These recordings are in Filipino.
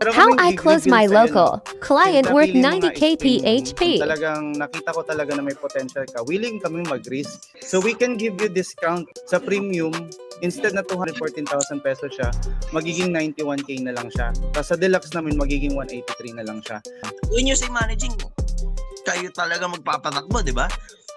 Pero How kaming I close i-give my yun sa'yo, local client Since worth napili mo nga 90k is premium, PHP. kung talagang nakita ko talaga na may potential ka, willing kaming mag-risk. So we can give you discount sa premium. Instead na 214,000 pesos siya, magiging 91k na lang siya. Tapos sa deluxe namin, magiging 183 na lang siya. When you say managing, kayo talaga magpapatakbo, di ba?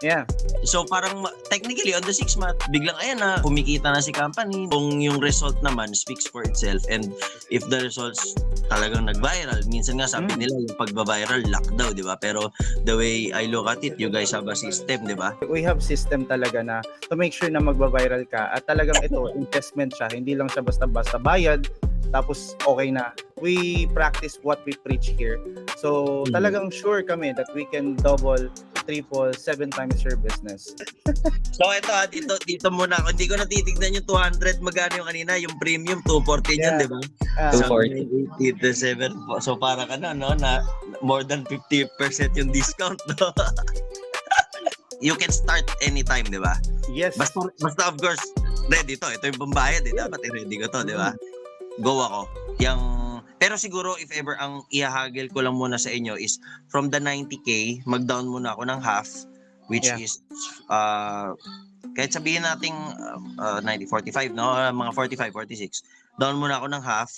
Yeah. So parang technically on the 6 month, biglang ayan na kumikita na si company. Kung yung result naman speaks for itself, and if the results talagang nag-viral, minsan nga sabi nila yung pagba-viral luck daw, di ba? Pero the way I look at it, you guys have a system, di ba? We have system talaga na to make sure na magba-viral ka at talagang ito, investment siya. Hindi lang siya basta-basta bayad, tapos okay na. We practice what we preach here. So talagang sure kami that we can double, triple, 7 times your business. So ito, dito muna ako. Hindi ko natitignan yung 200, magkano yung kanina, yung premium 214 yun, Yeah. di ba? 240. So 87 po. So para ka na, no, na more than 50% yung discount, no? You can start anytime, di ba? Yes. Basta of course, ready to. Ito yung pambayad, dapat i-ready ko to, di ba? Go ako. Pero siguro if ever ang ihahagil ko lang muna sa inyo is from the 90k, mag-down muna ako ng half, which is kahit sabihin nating 90, 45, no? Mga 45, 46. Down muna ako ng half.